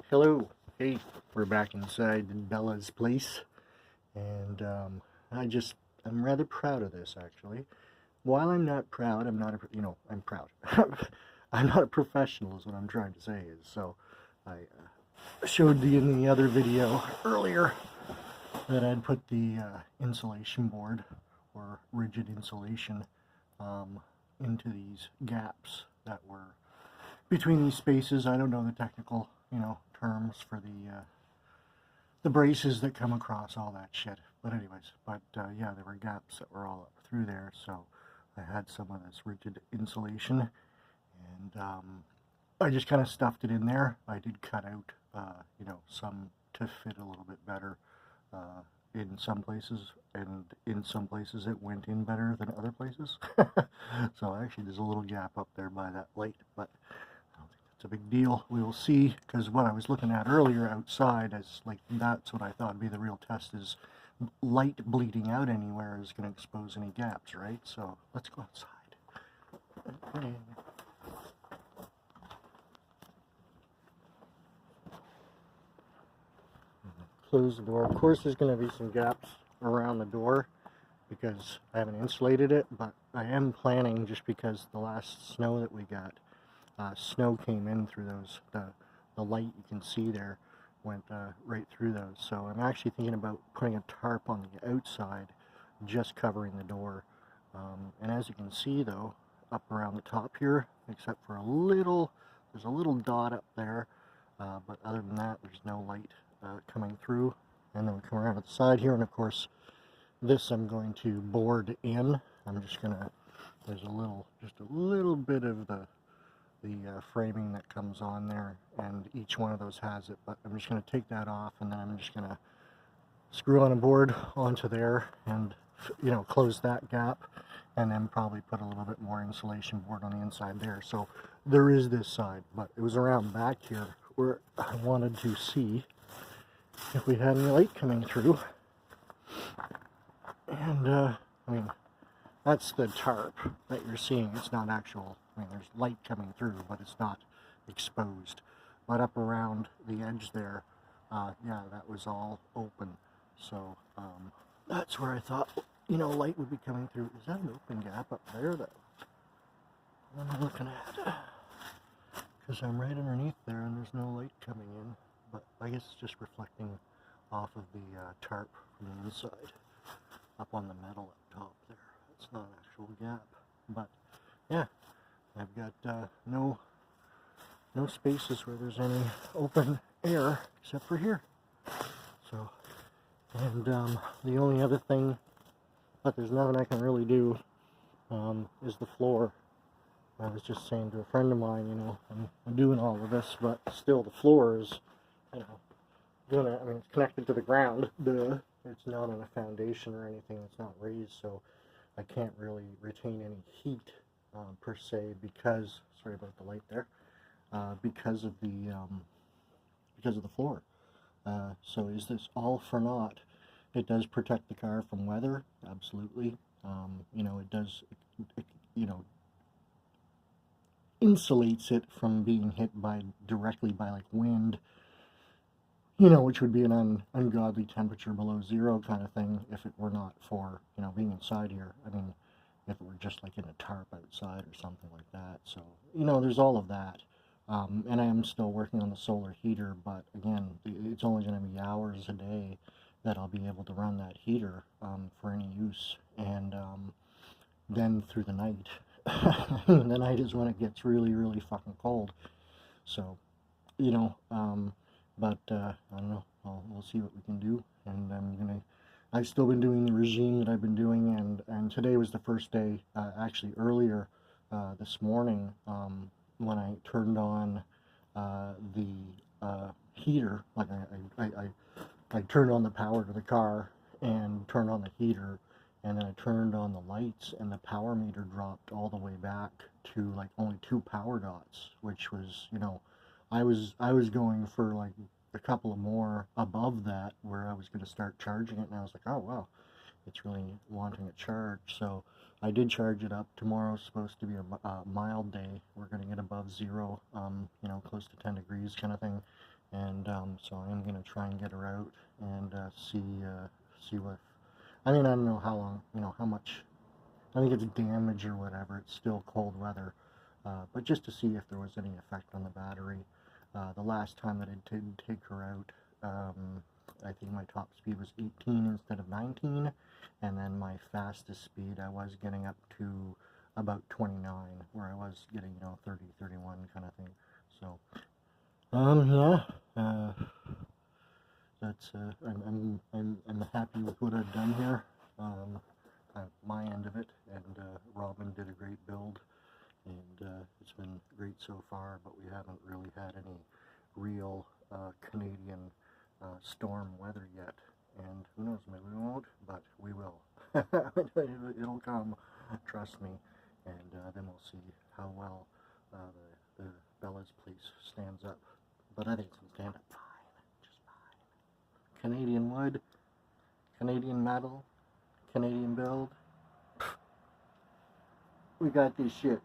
Hello. Hey, we're back inside Bella's place, and I'm rather proud of this actually. While I'm not proud, I'm not I'm proud. I'm not a professional, is what I'm trying to say. I showed in the other video earlier that I'd put the insulation board or rigid insulation into these gaps that were between these spaces. I don't know the technical, terms for the braces that come across all that shit. But anyways, yeah, there were gaps that were all up through there, so I had some of this rigid insulation, and I just kind of stuffed it in there. I did cut out, some to fit a little bit better in some places, and in some places it went in better than other places. So actually there's a little gap up there by that light, but I don't think that's a big deal. We will see, because what I was looking at earlier outside, as like that's what I thought would be the real test, is light bleeding out anywhere is going to expose any gaps, right? So let's go outside. Okay. Close the door. Of course there's going to be some gaps around the door because I haven't insulated it, but I am planning, just because the last snow that we got, snow came in through those, the light you can see there went right through those. So I'm actually thinking about putting a tarp on the outside, just covering the door. And as you can see though, up around the top here, except for there's a little dot up there, but other than that, there's no light coming through. And then we come around to the side here, and of course this I'm going to board in. I'm just gonna, there's just a little bit of the framing that comes on there, and each one of those has it, but I'm just going to take that off, and then I'm just going to screw on a board onto there and close that gap, and then probably put a little bit more insulation board on the inside there. So there is this side, but it was around back here where I wanted to see if we had any light coming through. And I mean, that's the tarp that you're seeing. It's not actual, there's light coming through, but it's not exposed. But up around the edge there, yeah, that was all open. So that's where I thought, light would be coming through. Is that an open gap up there that I'm looking at? Because I'm right underneath there and there's no light coming in. But I guess it's just reflecting off of the tarp from the inside, up on the metal up top there. It's not an actual gap, but yeah, I've got no spaces where there's any open air except for here. So, and the only other thing, but there's nothing I can really do, is the floor. I was just saying to a friend of mine, I'm doing all of this, but still the floor is, it's connected to the ground. It's not on a foundation or anything. It's not raised, so I can't really retain any heat per se, because, sorry about the light there, because of the floor. So is this all for naught? It does protect the car from weather, absolutely. It does, insulates it from being hit directly by like wind, which would be an ungodly temperature below zero kind of thing if it were not for, being inside here. I mean, if it were just like in a tarp outside or something like that. So, there's all of that. And I am still working on the solar heater, but again, it's only going to be hours a day that I'll be able to run that heater for any use. And then through the night, the night is when it gets really, really fucking cold. So, but I don't know, we'll see what we can do. And I've still been doing the regime that I've been doing, and today was the first day, actually earlier this morning, when I turned on the heater. Like I turned on the power to the car and turned on the heater, and then I turned on the lights, and the power meter dropped all the way back to like only 2 power dots, which was, I was going for like a couple of more above that, where I was going to start charging it, and I was like, oh wow, it's really wanting a charge. So I did charge it up. Tomorrow's supposed to be a mild day. We're going to get above zero, close to 10 degrees kind of thing, and so I'm gonna try and get her out and see what. I mean, I don't know how long, how much. I think it's damage or whatever. It's still cold weather, but just to see if there was any effect on the battery. The last time that I did take her out, I think my top speed was 18 instead of 19, and then my fastest speed I was getting up to about 29, where I was getting 30, 31 kind of thing. So yeah, that's I'm happy with what I've done here. My end of it, and Robin did a great build, and it's been great so far, but we haven't really had any real Canadian storm weather yet, and who knows, maybe we won't, but we will. It'll come, trust me, and then we'll see how well the Bella's place stands up, but I think it's going to stand up fine, just fine. Canadian wood, Canadian metal, Canadian build. We got this shit.